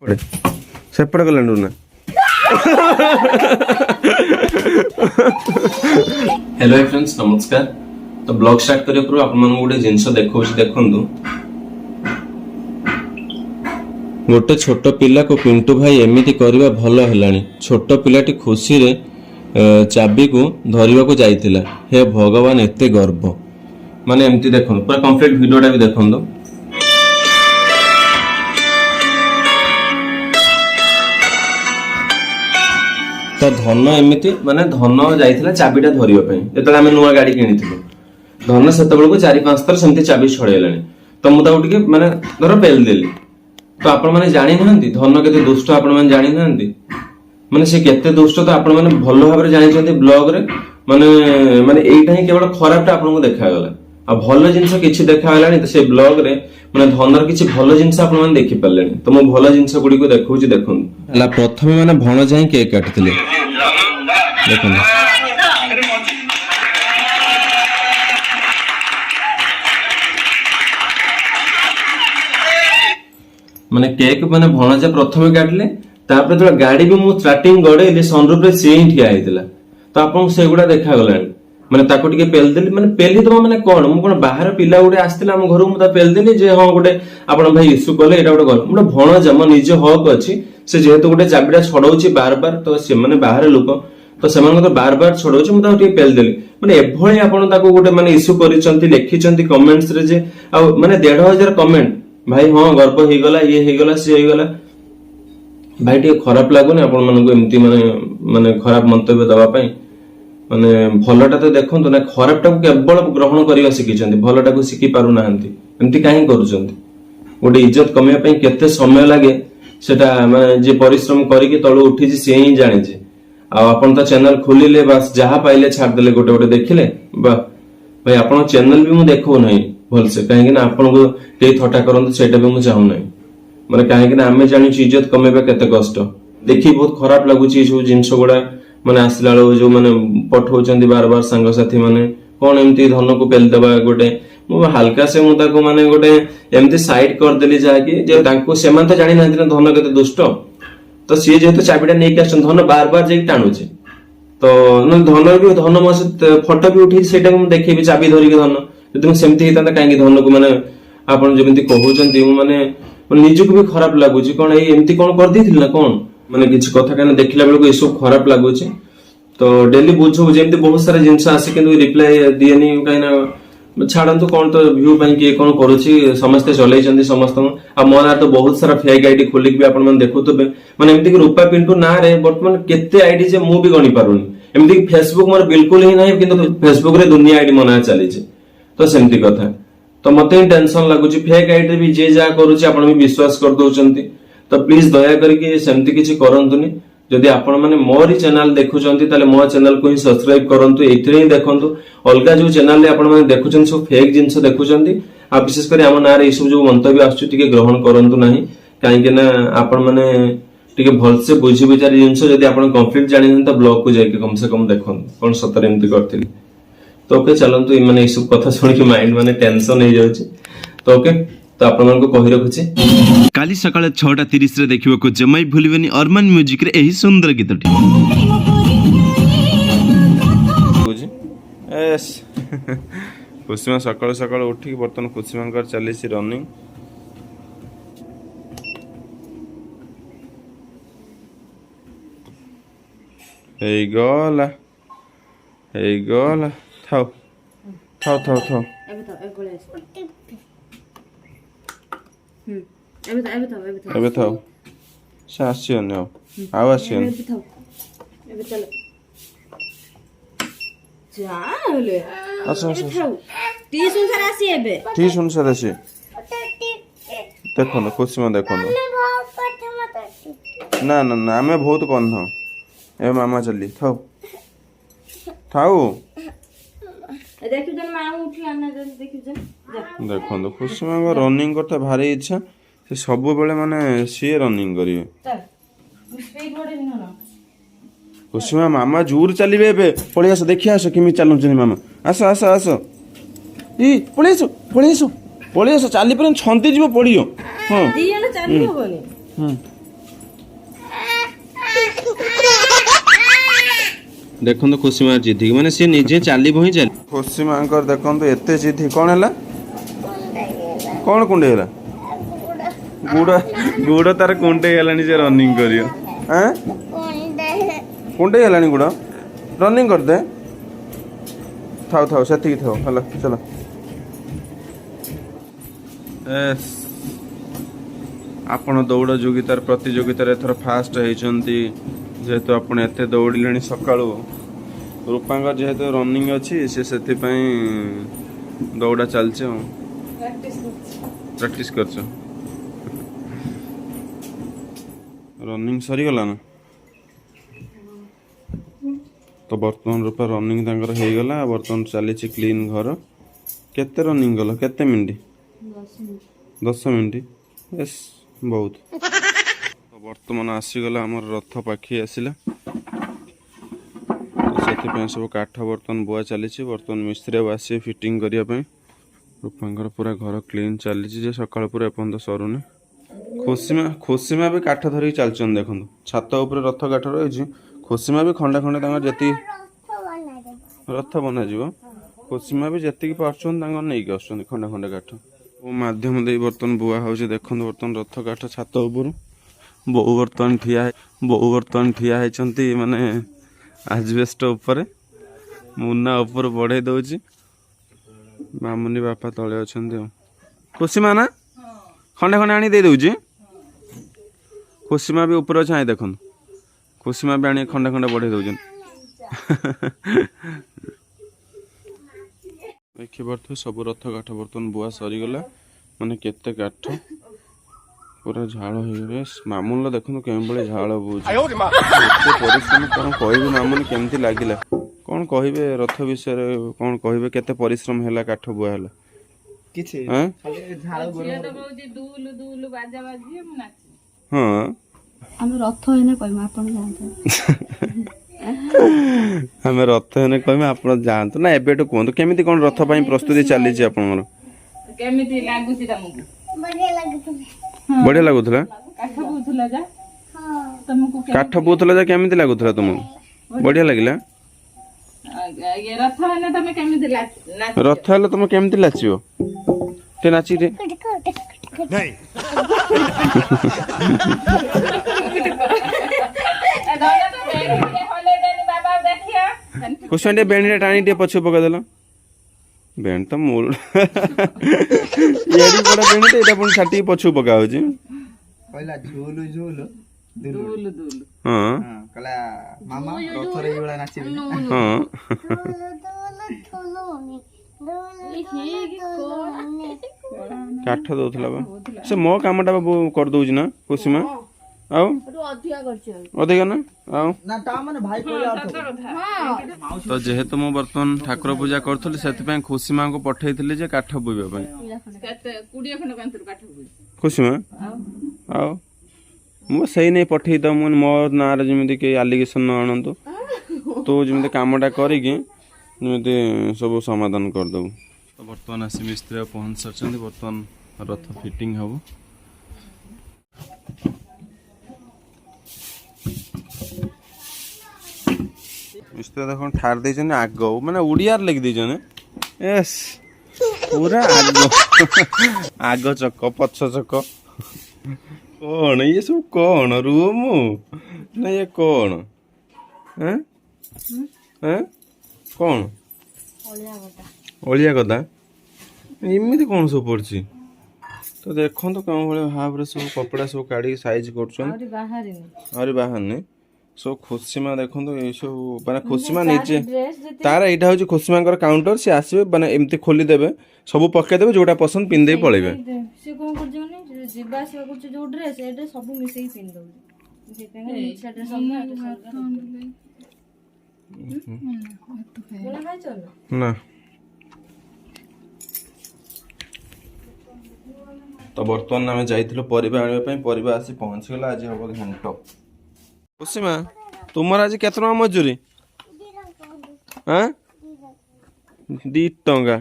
सेपटे गला ना हेलो फ्रेंड्स नमस्कार। तो ब्लॉग स्टार्ट करिया पूर्व आपण मन गोटे जिंस देखौछि देखंतु गोटे छोट पिला को पिंटू भाई एमिति करबा भलो हेलानी। छोट पिलाटी खुशी रे चाबी को धरिबा को जाइतिला। हे भगवान एते गर्व माने एमिति देखंतु पूरा कंप्लीट वीडियोटा भी देखंतु। तो धन एमिति माने धन जाइतिला चाबीटा धरिबा पई। जेतले हम नुवा गाड़ी किनिथिलु धन सेतबेल को 4-5 थर सेमति चाबी छड़ेलानी। तो मु ताऊ टिके माने धर पेल देली। तो आपण माने जानि नहंती धन केते दुष्ट आपण माने जानि नहंती माने से केते दुष्ट तो आपण माने भलो भाबरे जानि छथि ब्लॉग रे माने माने एइटा ही केवल खराबटा आपण को देखा गला आ भलो जिंस किछि देखा गलानी। तो से ब्लॉग रे माने धनर किछि भलो जिंस आपण माने देखि पल्लेनी। तो मु भलो जिंस गुडी को देखौछि देखुन। हला प्रथमे माने भण जाई केक काटथिले देखुन। माने केक माने भणजा प्रथमे काटले तापर जो गाड़ी भी मु स्टार्टिंग गडे सनरूफ रे से ही ठिया हेतिला। तो आपन सेगुडा देखा गलानी माने ताको टिके पेल देली माने पेली तो माने कोन मु कोन बाहर पिला गुडे आस्तिला हम घर मु ता पेल देली जे हां गुडे आपन भाई इशू कले एटा गुडे गल मु भणजा म निज हक अछि से जेहेतु गुडे चाबिडा छडौछि बार बार। तो से माने बाहर लोक तो सेमान तो बार बार छडौछि मु ता टिके पेल देली माने एभळे आपन ताको गुडे माने इशू करिसंती लिखिसंती कमेंट्स रे जे आ माने 1,500 कमेंट भाई हाँ गर्व हो गला ये हो गला सी हो गला भाई टे खराब लागुनी आपण मानक एमती माने माने खराब मंतव्य दवा पई माने भलोटा तो देखंतु ना खराबटा को केवल ग्रहण करिवा सिकिचंती भलोटा को सिखि पारु नाहंती एमती काहे करूचंती। गोटे इज्जत कमिया पई केते समय लागे सेटा माने जे परिश्रम करिके तळो उठी जे से ही जानि जे आ आपण तो चैनल खोलिले बस जहा पाइले छाड़ देले गोटे गोटे देखिले बा भाई आपण चैनल भी मु देखो नहीं भलसे कहीं ना आपण को के थटा करंतु सेटा भी मु चाहू नहीं माने कहीं ना आमे जानि इज्जत कमेबा केते कष्ट देखि बहुत खराब लागुची जो जिंस गुडा माने आसला जो माने पठौचंदी बार बार संग साथी माने कोन एमती धन को पेल देबा गोटे मु हल्का से मु ताको माने गोटे एमती साइड कर देली जाकी जे ताको सेमान तो जानि नांती धन केते दुष्ट। तो सी जेहेतु चाबिटा नै के धन बार बार जे टाणुचे तो न धन भी धन मसे फोटो भी उठी सेटा मु देखेबी चाबी धरि के धन जदि सेमती हिता काहे धन को माने आपण जेमती कहउचंती माने निजको भी खराब लागुची कोन एमती कोन कर देथिल ना कोन माने किछ कथा काने देखिला बेलको ए सब खराब लागुची। तो डेली बुझो जेमती बहुत सारा जिंस आसे किंतु रिप्लाई दिएनी काइना छाडंतु कोन तो व्यू पई के कोन करूची समस्त चलैचंदी समस्त आ मोना तो बहुत सारा फेक आईडी खोलिक भी आपण मन देखुतबे माने एमती कि रूपा पिंटू ना रे वर्तमान केते आईडी जे मु भी गणी पारुनी एमती कि फेसबुक मोर बिल्कुल ही नाही किंतु फेसबुक रे दुनिया आईडी मना चली जे तो सेमती कथा। तो मते टेंशन लागुची फेक आईडी भी जे जा करूची आपण भी विश्वास कर दोचंती। तो प्लीज दया करके सेमती किछि करंतुनी जदि आपण माने मोर चैनल देखुचंती ताले मोर चैनल को ही सब्सक्राइब करंतु एथरे ही देखंतु अलगा जो चैनल ले आपण माने देखुचन सब फेक जिंस देखुचंती आ विशेष कर हम नारे ई सब जो मंतव्य आछू टिके ग्रहण करंतु नाही काहे कि ना आपण माने टिके भलसे बुझी विचार जिंस जदि आपण कंप्लीट जानि त ब्लॉग को जाके कम से कम देखन कोन सतर एमती करथिली। तो ओके चलंतु माने ई सब कथा सुन के माइंड माने टेंशन हो जाउची। तो ओके तो आपण मन को कहि रखुची काली सकाळ 6:30 रे देखिबो को जमाई भूलिबनी अरमान म्यूजिक रे एही सुंदर गीतटी बुझी एस कुसुमा सकाळ सकाळ उठी बर्तन कुसुमांकर चली सी रनिंग हे गला थाओ थाओ थाओ थाओ एबे थाओ से आसियोनी आउ आसियोनी टी सुन सार आसी देखो कुसुमा देखो ना ना ना आमे बहुत कौन था ए मामा चली थाओ थाओ देखो कुसुमा रनिंग करते भारी इच्छा से सब बेले माने सी रनिंग करिवे कुसुमा मामा जोर चलिबे एबे पळि आस देखि आस किमि चलुचनी मामा आस आस आस ई पळि आस चली पर छंती जीव पड़ियो हां दी जण चली होबनी देखो खुशी माँ जिद्दी माने सी निजे चली ही चल खुशी माँ देखो एत जिद्दी कौन है कौन कुंडे गुड़ गुड़ तार कुंडे से रनिंग करियो कुंडे गुड़ रनिंग करदे थाओ थाओ से थाओ हला चलो आपण दौड़ जोगितार प्रतियोगितार एथर फास्ट होती जेहेतु आपण एते दौड़े सका रूपांग जेहेतु रनिंग अच्छी से दौड़ा चलचे प्रैक्टिस कर रनिंग सरीगला ना तो बर्तमान रूपा रनिंग तांकर हो गला बर्तमान चली क्लीन घर केते रनिंग गल केते मिनिट 10 मिनिट यस बहुत तो बर्तमान आसीगला आमर रथ पाखी आसला से सब काठ बर्तन बुआ चली बर्तमान मिस्त्री आसे फिटिंग करने रूपांकर पूरा घर क्लीन चली सकाल पूरा एपर्त सरुनी खुशीमा भी काठ धरिक चलचन देखो छात उपर रथ काठ रही खुशीमा भी खंडे खंडे जी रथ बना खुशीमा भी जी पार्सन नहीं आसुँच खंडे खंडे काठ मध्यम दे बर्तन बुआ हो देखो बर्तन रथ काठ छात उपर बहु बर्तन ठिया होती माने आजबेस्ट उपर मुना उपर बढ़े दौची मामुनी बापा तले अच्छा खुशीमा ना खंडे खंडे आनी दे दौची खुशीमा भी ऊपर अच्छा देख खुशीमा भी आनी खंडे खंडे बढ़े दौन देखी पार्थ सब रथ काठ बर्तन बुआ सरीगला माने केते काठ पूरा झाड़ हो गए मामुन देखो केम झाड़ बोझ परिश्रम कौन कह मामुन केमती लगिला कौन कहे रथ विषय कौन कहे केते परिश्रम है काठ बुआ है हाँ रथ हेने कहमा आपण जानते हमें रथ हेने कहमे आपण जानते ना एबेटो कहंतु केमिति कोन रथ पई प्रस्तुति चली छी आपनर केमिति लागुची तमको बढ़िया लागुथला काठ बुथला जा तमको काठ बुथला जा केमिति लागुथला तुमको बढ़िया लागिला ये रथ हेने तमे केमिति रथ हेले तुम केमिति लाचियो ते नाची रे नहीं कुछ बेणी टाणी टे पछ पका देला बेण तो मूल येडी बड़ा बेणी टे एटा पुन छाटी पछ पका होची पहिला झूलु झूलु दुलु दुलु हां कला मामा रथरे एवला नाचिबे हां काठ दउथला बा से मो कामटा कर दउची ना खुशीमा आउ अधिका ना आउ ना ता माने भाई कोई अर्थ तो जेहेतु मो बर्तमान ठाकुर पूजा करथली सेति पय खुशीमा को पठैथिले जे काठ बुइबा पय केते 20 खंड कांतर काठ बुइ खुशीमा आउ मो सही नहीं पठै द मन मो नार जेमिति के एलिगेशन न आनंतु तो जेमिति कामटा करिकि जेमिति सब समाधान कर दउ तो बर्तमान आसी मिस्त्री पहुंच सरचंदी बर्तमान रथ फिटिंग हबो मिस्त्री देखो ठार देछन आगो माने उड़ियार लग देछन यस पूरा आगो आगो चक पछ चक कौन ये सब कौन रूम ना ये कौन हैं हैं कौन ओलिया कदा इमिति कौन सब पड़छि तो देखो तो कौन भाई भाव रे सब कपड़ा सब काढ़ी साइज करछन अरे बाहर ने सो खुशीमा देखो ये सब माने खुशीमा नीचे तार एटा हो खुशीमा काउंटर से आसबे माने एमती खोली देबे सब पक्के देबे जोटा पसंद पिन दे पळेबे से कोन कर जने जिबा से कुछ जो ड्रेस एटे सब मिसई पिन दउ जे तेने नीचे ड्रेस सब ना तो बर्तमान आम जाइथिलु परिबा आनिबा पई परिबा आसी पहुंच गेला आज हबो घंटो खुशीमा तुमर आज केतना मजूरी हां 2 टंका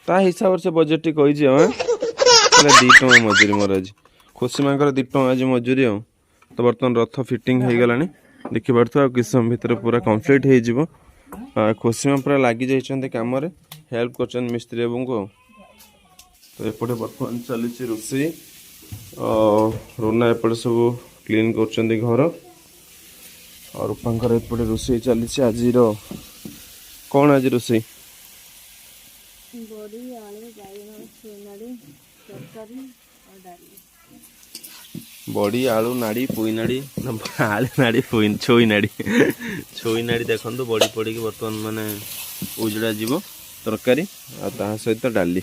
ता हिसाब से बजट कहि जे हां 2 टंका मजूरी मोर आज खुशीमा 2 टंका आज मजूरी हो तो बर्तमान रथ फिटिंग हो गलानी ଦେଖିପାରୁଥିବ ଆଉ କିଛି ସମୟ ଭିତରେ ପୁରା କମ୍ପ୍ଲିଟ୍ ହେଇଯିବ। ଖୁସିମା ପୁରା ଲାଗି ଯାଇଛନ୍ତି କାମରେ, ହେଲ୍ପ କରୁଛନ୍ତି ମିସ୍ତ୍ରୀ ବାବୁଙ୍କୁ ଆଉ। ତ ଏପଟେ ବର୍ତ୍ତମାନ ଚାଲିଛି ରୋଷେଇ, ରୋନା ଏପଟେ ସବୁ କ୍ଲିନ୍ କରୁଛନ୍ତି ଘର, ଆଉ ରୂପାଙ୍କର ଏପଟେ ରୋଷେଇ ଚାଲିଛି। ଆଜିର କ'ଣ ଆଜି ରୋଷେଇ? ବଡ଼ି ଆଳୁ ବାଇଗଣ ଚୁନାଡ଼ି ତରକାରୀ ଆଉ ଡାଲି। ବଡ଼ି ଆଳୁ ନାଡ଼ି ପୋଇ ନାଡ଼ି, ଆଳୁ ନାଡ଼ି ଛୋଇ ନାଡ଼ି, ଛୋଇ ନାଡ଼ି ଦେଖନ୍ତୁ ବଡ଼ି ପଡ଼ିକି ବର୍ତ୍ତମାନ ମାନେ ଉଜଡ଼ା ଯିବ ତରକାରୀ, ଆଉ ତା ସହିତ ଡାଲି।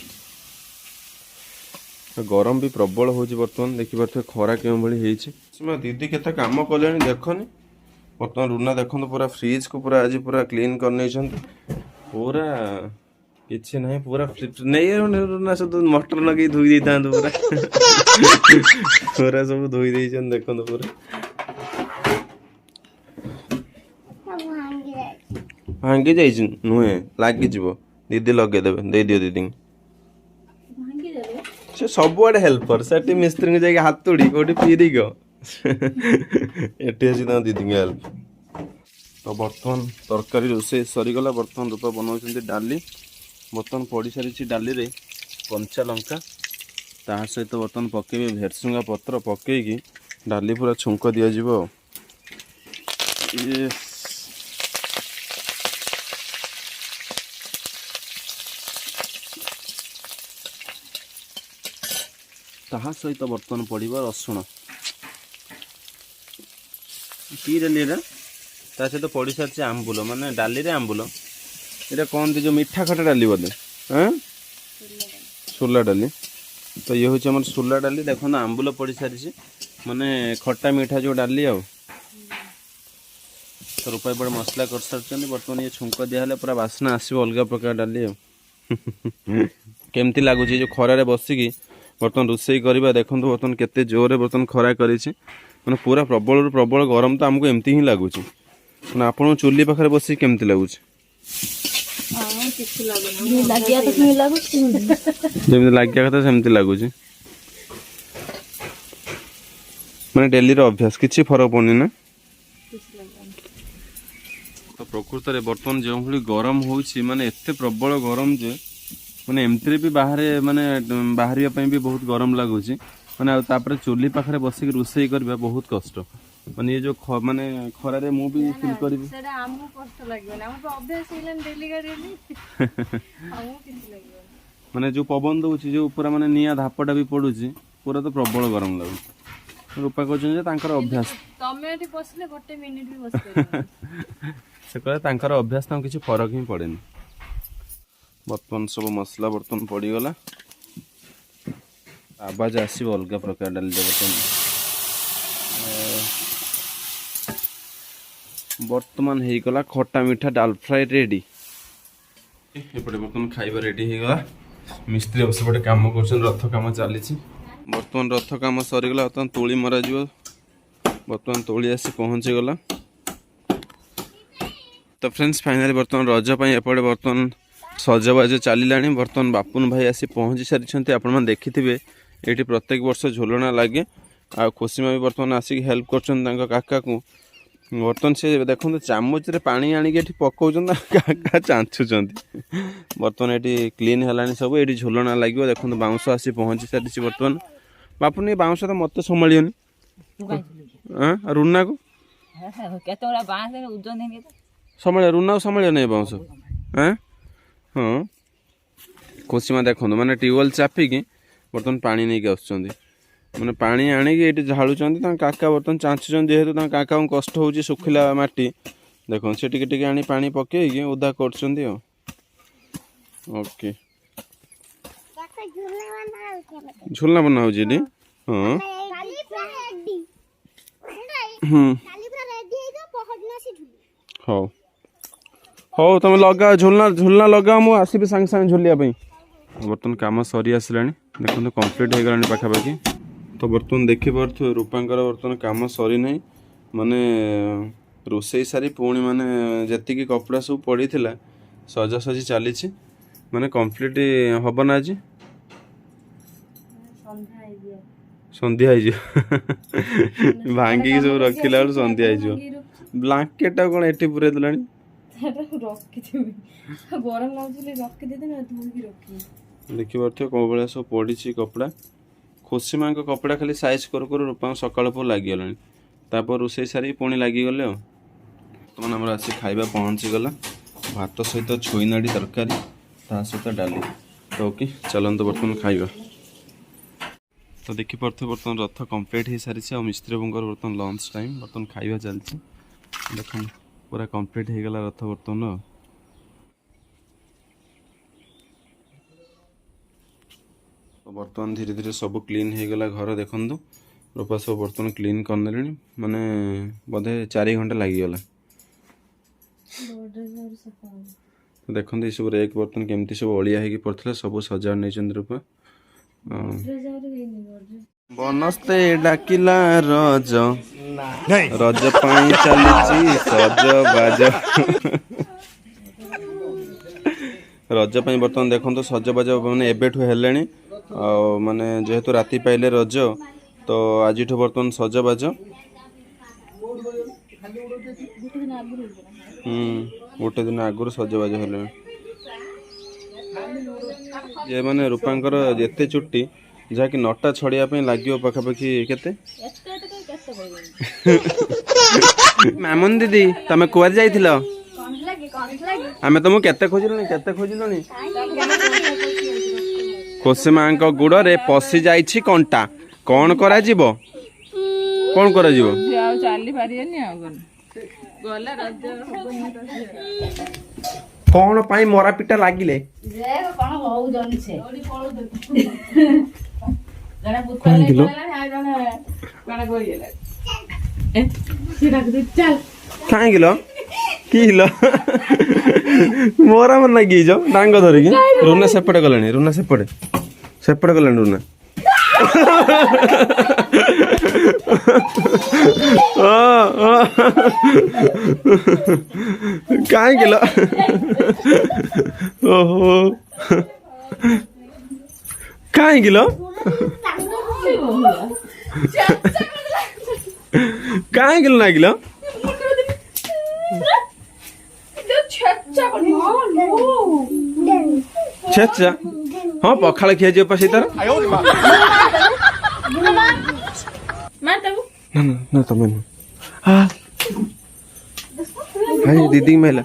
ଗରମ ବି ପ୍ରବଳ ହେଉଛି ବର୍ତ୍ତମାନ, ଦେଖିପାରୁଥିବେ ଖରା କେଉଁଭଳି ହେଇଛି। ଦିଦି କେତେ କାମ କଲେଣି ଦେଖନି। ବର୍ତ୍ତମାନ ରୁନା ଦେଖନ୍ତୁ ପୁରା ଫ୍ରିଜକୁ ପୁରା ଆଜି ପୁରା କ୍ଲିନ୍ କରିନେଇଛନ୍ତି, ପୁରା କିଛି ନାହିଁ, ପୁରା ନେଇ ରୁନା ସବୁ ମଟର ଲଗେଇ ଧୋଇ ଦେଇଥାନ୍ତୁ ପୁରା ପୁରା ସବୁ ଧୋଇ ଦେଇଛନ୍ତି ଦେଖନ୍ତୁ ପୁରା। ଭାଙ୍ଗି ଯାଇଛି ନୁହେଁ, ଲାଗିଯିବ, ଦିଦି ଲଗେଇଦେବେ, ଦେଇଦିଅ ଦିଦିଙ୍କୁ। ସେ ସବୁଆଡେ ହେଲ୍ପର, ସେଠି ମିସ୍ତ୍ରୀଙ୍କୁ ଯାଇକି ହାତୁଡ଼ି କୋଉଠି ପିରିକ ଏଠି ଆସି ତାଙ୍କ ଦିଦିଙ୍କୁ ହେଲ୍ପ। ତ ବର୍ତ୍ତମାନ ତରକାରୀ ରୋଷେଇ ସରିଗଲା। ବର୍ତ୍ତମାନ ରୂପା ବନାଉଛନ୍ତି ଡାଲି। ବର୍ତ୍ତମାନ ପଡ଼ିସାରିଛି ଡାଲିରେ କଞ୍ଚା ଲଙ୍କା, ତା ସହିତ ବର୍ତ୍ତମାନ ପକେଇବେ ଭେରସୁଙ୍ଗା ପତ୍ର, ପକେଇକି ଡାଲି ପୁରା ଛୁଙ୍କ ଦିଆଯିବ ଆଉ। ତାହା ସହିତ ବର୍ତ୍ତମାନ ପଡ଼ିବ ରସୁଣ। କି ଡାଲି ଏଇଟା? ତା ସହିତ ପଡ଼ିସାରିଛି ଆମ୍ବୁଲ, ମାନେ ଡାଲିରେ ଆମ୍ବୁଲ। ଏଇଟା କହନ୍ତି ଯେଉଁ ମିଠା ଖଟା ଡାଲି ବୋଧେ, ସୋଲା ଡାଲି। ତ ଇଏ ହେଉଛି ଆମର ସୋଲା ଡାଲି। ଦେଖନ୍ତୁ ଆମ୍ବୁଲ ପଡ଼ିସାରିଛି, ମାନେ ଖଟା ମିଠା ଯେଉଁ ଡାଲି ଆଉ। ତ ରୂପା ଏପଟେ ମସଲା କରିସାରିଛନ୍ତି। ବର୍ତ୍ତମାନ ଇଏ ଛୁଙ୍କ ଦିଆହେଲେ ପୁରା ବାସ୍ନା ଆସିବ ଅଲଗା ପ୍ରକାର ଡାଲି ଆଉ। କେମିତି ଲାଗୁଛି ଯେଉଁ ଖରାରେ ବସିକି ବର୍ତ୍ତମାନ ରୋଷେଇ କରିବା? ଦେଖନ୍ତୁ ବର୍ତ୍ତମାନ କେତେ ଜୋରରେ ବର୍ତ୍ତମାନ ଖରା କରିଛି, ମାନେ ପୁରା ପ୍ରବଳରୁ ପ୍ରବଳ ଗରମ। ତ ଆମକୁ ଏମିତି ହିଁ ଲାଗୁଛି, ମାନେ ଆପଣଙ୍କୁ ଚୁଲି ପାଖରେ ବସିକି କେମିତି ଲାଗୁଛି? ଯେମିତି ଲାଗିବା କଥା ସେମିତି ଲାଗୁଛି, ମାନେ ଡେଲିର ଅଭ୍ୟାସ, କିଛି ଫରକ ପଡ଼ୁନି ନା? ତ ପ୍ରକୃତରେ ବର୍ତ୍ତମାନ ଯେଉଁଭଳି ଗରମ ହେଉଛି, ମାନେ ଏତେ ପ୍ରବଳ ଗରମ ଯେ ମାନେ ଏମିତିରେ ବି ବାହାରେ ମାନେ ବାହାରିବା ପାଇଁ ବି ବହୁତ ଗରମ ଲାଗୁଛି, ମାନେ ଆଉ ତାପରେ ଚୁଲି ପାଖରେ ବସିକି ରୋଷେଇ କରିବା ବହୁତ କଷ୍ଟ। ମାନେ ଏ ଯୋଉ ମାନେ ଖରାରେ ମୁଁ ବି ଫିଲ୍ କରିବି, ସେଟା ଆମକୁ କଷ୍ଟ ଲାଗିବନି, ଆମକୁ ଅଭ୍ୟାସ ହେଇଗଲାଣି ଡେଲିକା ଡେଲି, ଆମକୁ କିଛି ଲାଗିବନି। ମାନେ ଯୋଉ ପବନ ଦଉଛି, ଯୋଉ ପୁରା ମାନେ ନିଆଁ ଧାପଟା ବି ପଡୁଛି, ପୁରା ତ ପ୍ରବଳ ଗରମ ଲାଗୁଛି। ରୂପା କହୁଛନ୍ତି ଯେ ତାଙ୍କର ଅଭ୍ୟାସ, ତମେ ଏଠି ବସିଲେ ଗୋଟେ ମିନିଟ ବି ବସିପାରିବନି। ସେ କହିଲେ ତାଙ୍କର ଅଭ୍ୟାସ, ତାଙ୍କୁ କିଛି ଫରକ ହିଁ ପଡେନି। ବର୍ତ୍ତମାନ ସବୁ ମସଲା ବର୍ତ୍ତମାନ ପଡ଼ିଗଲା, ଆବାଜ ଆସିବ ଅଲଗା ପ୍ରକାର ଡାଲିରେ। ବର୍ତ୍ତମାନ ହେଇଗଲା ଖଟା ମିଠା ଡାଲ ଫ୍ରାଏ ରେଡି। ଏପଟେ ବର୍ତ୍ତମାନ ଖାଇବା ରେଡି ହେଇଗଲା। ମିସ୍ତ୍ରୀ ସେପଟେ କାମ କରୁଛନ୍ତି, ରଥ କାମ ଚାଲିଛି। ବର୍ତ୍ତମାନ ରଥ କାମ ସରିଗଲା, ବର୍ତ୍ତମାନ ତୋଳି ମରାଯିବ। ବର୍ତ୍ତମାନ ତୋଳି ଆସି ପହଞ୍ଚିଗଲା। ତ ଫ୍ରେଣ୍ଡସ୍, ଫାଇନାଲି ବର୍ତ୍ତମାନ ରଜ ପାଇଁ ଏପଟେ ବର୍ତ୍ତମାନ ସଜବାଜ ଚାଲିଲାଣି। ବର୍ତ୍ତମାନ ବାପୁନ ଭାଇ ଆସି ପହଞ୍ଚି ସାରିଛନ୍ତି। ଆପଣମାନେ ଦେଖିଥିବେ ଏଇଠି ପ୍ରତ୍ୟେକ ବର୍ଷ ଝୁଲଣା ଲାଗେ, ଆଉ ଖୁସିମା ବି ବର୍ତ୍ତମାନ ଆସିକି ହେଲ୍ପ କରୁଛନ୍ତି ତାଙ୍କ କାକାକୁ। ବର୍ତ୍ତମାନ ସେ ଦେଖନ୍ତୁ ଚାମଚରେ ପାଣି ଆଣିକି ଏଠି ପକାଉଛନ୍ତି, କାକା ଚାଞ୍ଚୁଛନ୍ତି। ବର୍ତ୍ତମାନ ଏଠି କ୍ଲିନ୍ ହେଲାଣି ସବୁ, ଏଠି ଝୁଲଣା ଲାଗିବ। ଦେଖନ୍ତୁ ବାଉଁଶ ଆସି ପହଞ୍ଚି ସାରିଛି ବର୍ତ୍ତମାନ। ବାପୁନ ଏ ବାଉଁଶ ତ ମୋତେ ସମ୍ଭାଳିବନି, ରୁନାକୁ ସମ୍ଭାଳିବ, ରୁନାକୁ ସମ୍ଭାଳିବ ନାହିଁ ବାଉଁଶ। ହଁ, ଖୁସିମା ଦେଖନ୍ତୁ ମାନେ ଟ୍ୟୁବୱେଲ୍ ଚାପିକି ବର୍ତ୍ତମାନ ପାଣି ନେଇକି ଆସୁଛନ୍ତି, ମାନେ ପାଣି ଆଣିକି ଏଇଠି ଝାଳୁଛନ୍ତି। ତାଙ୍କ କାକା ବର୍ତ୍ତମାନ ଚାଞ୍ଚୁଛନ୍ତି, ଯେହେତୁ ତାଙ୍କ କାକାଙ୍କୁ କଷ୍ଟ ହେଉଛି ଶୁଖିଲା ମାଟି। ଦେଖନ୍ତୁ ସେ ଟିକେ ଟିକେ ଆଣି ପାଣି ପକେଇକି ଓଦା କରୁଛନ୍ତି ଆଉ। ଓକେ, ଝୁଲଣା ବନା ହେଉଛି ଏଠି। ହଁ, ହଉ ହଉ, ତମେ ଲଗାଅ ଝୁଲଣା ଲଗାଅ, ମୁଁ ଆସିବି ସାଙ୍ଗେ ସାଙ୍ଗେ ଝୁଲିବା ପାଇଁ। ବର୍ତ୍ତମାନ କାମ ସରି ଆସିଲାଣି, ଦେଖନ୍ତୁ କମ୍ପ୍ଲିଟ୍ ହେଇଗଲାଣି ପାଖାପାଖି। ତ ବର୍ତ୍ତମାନ ଦେଖିପାରୁଥିବେ ରୂପାଙ୍କର ବର୍ତ୍ତମାନ କାମ ସରିନାହିଁ, ମାନେ ରୋଷେଇ ସାରି ପୁଣି ମାନେ ଯେତିକି କପଡ଼ା ସବୁ ପଡ଼ିଥିଲା ସଜାସଜି ଚାଲିଛି, ମାନେ କମ୍ପ୍ଲିଟ୍ ହବ ନା ଆଜି? ସନ୍ଧ୍ୟା ହେଇଯିବ ଭାଙ୍ଗିକି ସବୁ ରଖିଲା ବେଳୁ ସନ୍ଧ୍ୟା ହେଇଯିବ। ବ୍ଲାଙ୍କେଟ୍ ଟା କଣ ଏଠି ପୁରେଇ ଦେଲାଣି? ସେଟା ରଖିଥିବି ଗରମ ଲାଗୁଛି ବୋଲି ରଖିଦେଇଥିଲି ନା ଧୋଇକି ରଖିବି। ଦେଖିପାରୁଥିବ କୋଉ ଭଳିଆ ସବୁ ପଡ଼ିଛି କପଡ଼ା। ଖୁସି ମାଙ୍କ କପଡ଼ା ଖାଲି ସାଇଜ୍ କରୁ କରୁ ରୂପାଙ୍କୁ ସକାଳ ପରେ ଲାଗିଗଲାଣି। ତାପରେ ରୋଷେଇ ସାରିକି ପୁଣି ଲାଗିଗଲେ ଆଉ। ବର୍ତ୍ତମାନ ଆମର ଆସି ଖାଇବା ପହଞ୍ଚିଗଲା। ଭାତ ସହିତ ଛୁଇଁ ନାଡ଼ି ତରକାରୀ, ତା ସହିତ ଡାଲି। ତ ଓକେ, ଚାଲନ୍ତୁ ବର୍ତ୍ତମାନ ଖାଇବା। ତ ଦେଖିପାରୁଥିବେ ବର୍ତ୍ତମାନ ରଥ କମ୍ପ୍ଲିଟ୍ ହେଇସାରିଛି ଆଉ ମିସ୍ତ୍ରୀ ବାବୁଙ୍କର ବର୍ତ୍ତମାନ ଲଞ୍ଚ ଟାଇମ୍। ବର୍ତ୍ତମାନ ଖାଇବା ଚାଲିଛି। ଦେଖନ୍ତୁ ପୁରା କମ୍ପ୍ଲିଟ୍ ହେଇଗଲା ରଥ ବର୍ତ୍ତମାନ ଆଉ। ତ ବର୍ତ୍ତମାନ ଧୀରେ ଧୀରେ ସବୁ କ୍ଲିନ୍ ହେଇଗଲା ଘର। ଦେଖନ୍ତୁ ରୂପା ସବୁ ବର୍ତ୍ତମାନ କ୍ଲିନ୍ କରିନେଲେଣି, ମାନେ ବୋଧେ 4 ଘଣ୍ଟା ଲାଗିଗଲା। ଦେଖନ୍ତୁ ଏସବୁ ରେକ୍ ବର୍ତ୍ତମାନ କେମିତି ସବୁ ଅଳିଆ ହେଇକି ପଡ଼ିଥିଲା, ସବୁ ସଜାଡ଼ି ନେଇଛନ୍ତି ରୂପା। ବନସ୍ତେ ଡାକିଲା ରଜ, ରଜ ପାଇଁ ଚାଲିଛି ସଜବାଜ। ରଜ ପାଇଁ ବର୍ତ୍ତମାନ ଦେଖନ୍ତୁ ସଜବାଜ ମାନେ ଏବେଠୁ ହେଲେଣି। ଆଉ ମାନେ ଯେହେତୁ ରାତି ପାଇଲେ ରଜ, ତ ଆଜିଠୁ ବର୍ତ୍ତମାନ ସଜବାଜ। ଗୋଟେ ଦିନ ଆଗରୁ ସଜବାଜ ହେଲେଣି। ଯେ ମାନେ ରୂପାଙ୍କର ଯେତେ ଚୁଟି, ଯାହାକି ନଟା ଛଡିବା ପାଇଁ ଲାଗିବ ପାଖାପାଖି କେତେ? ମାମୁନି ଦିଦି ତମେ କୁଆଡେ ଯାଇଥିଲ? ଆମେ ତମକୁ କେତେ ଖୋଜିଲୁଣି। ଖୁସି ମାଙ୍କ ଗୋଡରେ ପଶି ଯାଇଛି କଣ୍ଟା। କଣ କରାଯିବ? ଆଉ ଚାଲି ପାରିବେନି ଆଉ ଗଲା ରଜ କଣ ପାଇଁ ମରା ପିଟା ଲାଗିଲେ? କାହିଁକିଲ କିଲ ମରା ମନ ଲାଗିଛ ଡାଙ୍ଗ ଧରିକି? ରୁନା ସେପଟେ ଗଲାଣି, ସେପଟେ ଗଲାଣି ରୁନା। କାହିଁକିଲ? ଓହୋ କାହିଁକିଲ? କାହିଁକିଲ ନାଗିଲ? ଛେଚା ହଁ ପଖାଳ ଖିଆଯିବ ପା ସେଇତାର। ନା ତମେ ନୁହଁ। ଭାଇ ଦିଦି ମାଇଲା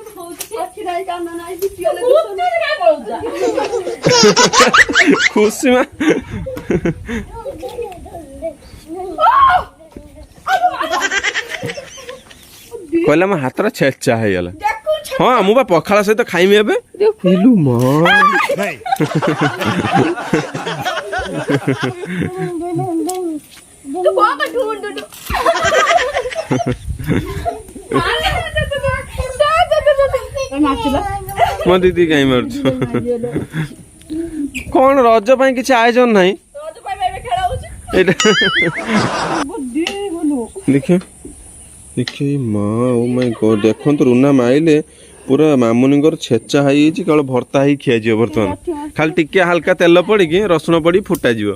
ଖୁସି ମା କହିଲା ମୋ ହାତଟା ଛେଚା ହେଇଗଲା। ହଁ ମୁଁ ବା ପଖାଳ ସହିତ ଖାଇମି ଏବେ। ମୋ ଦିଦି କାହିଁ ମାରୁଛୁ? କଣ ରଜ ପାଇଁ କିଛି ଆୟୋଜନ ନାହିଁ? ଦେଖିଏ ମା ଓ ମାଇ ଗଡ୍, ଦେଖନ୍ତୁ ରୁନା ମାଇଲେ ପୁରା ମାମୁନିଙ୍କର ଛେଚା ହେଇଯାଇଛି, କେବଳ ଭର୍ତ୍ତା ହେଇ ଖିଆଯିବ। ବର୍ତ୍ତମାନ ଖାଲି ଟିକେ ହାଲକା ତେଲ ପଡିକି ରସୁଣ ପଡି ଫୁଟାଯିବ।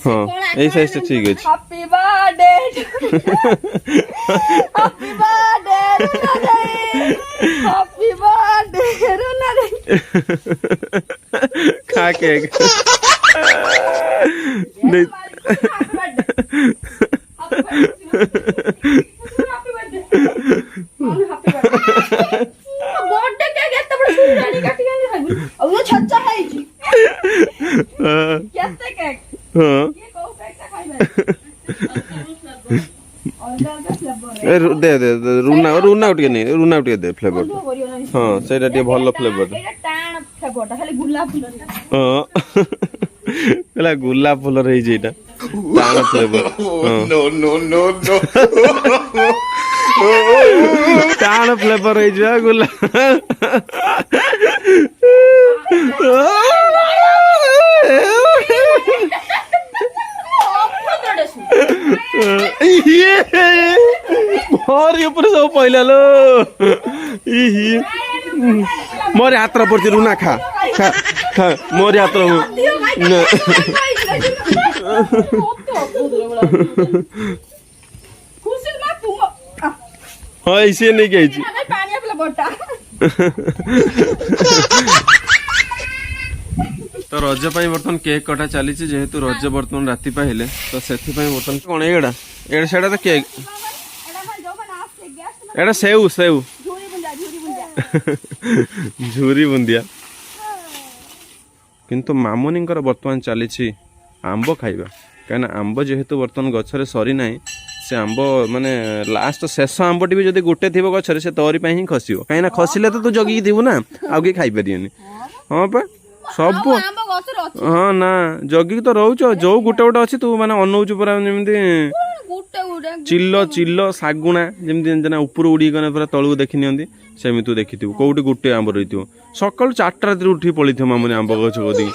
ହଁ ଏଇ ସାଇଜ ଟା ଠିକ ଅଛି। Happy birthday खा केक दे दे रुना रुना उठे नहीं रुना उठे दे फ्लेवर हाँ सेटा टे भलो फ्लेवर हाँ कहला गुलाब फुल रही जेटा टाण flavour no no no no टाण फ्लेवर रही जा गुलाब मोरी ऊपर सब पहला लो इही मोरे हात्र पड़छ रुना खा खा खा मोरे हात्र हाँ ऐसे नहीं कही तो रज पाई बर्तन केक कटा चली जेहेतु रज बर्तन राति पाइले तो से बर्तन कौन एड़ा एड़ा सेड़ा तो केक एड़ा सेऊ सेऊ झूरी बुंदिया किंतु मामुनी बर्तमान चली आंब खाइबा कहीं आंब जेहेतु बर्तमान गछरे सरी ना से आंब माने लास्ट शेष आंबटी भी जब गोटे थी गछरे से तोरी ही खसो कहीं खसिले तो तू जगिकी थी ना आउ कि खाई पारियनी हाँ पा सब हाँ ना जगिकी तो रोच जो गोटे गोटे अच्छी तू माने अनौचु पूरा जमी चिल्ल चिल्ल शागुणा जमी ऊपर उड़ीकने पूरा तलू देखी नि सेमी तू देखी कौटी गोटे आंब रही सकाल 4टा रात उठी पड़ी मामुनी आंब गछ कदी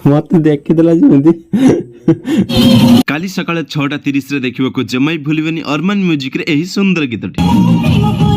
मत देखीदेला काली सकाळ 6:30 देखिबा को जमाई भूलिबनी अर्मान म्यूजिक रे एही सुंदर गीतटी।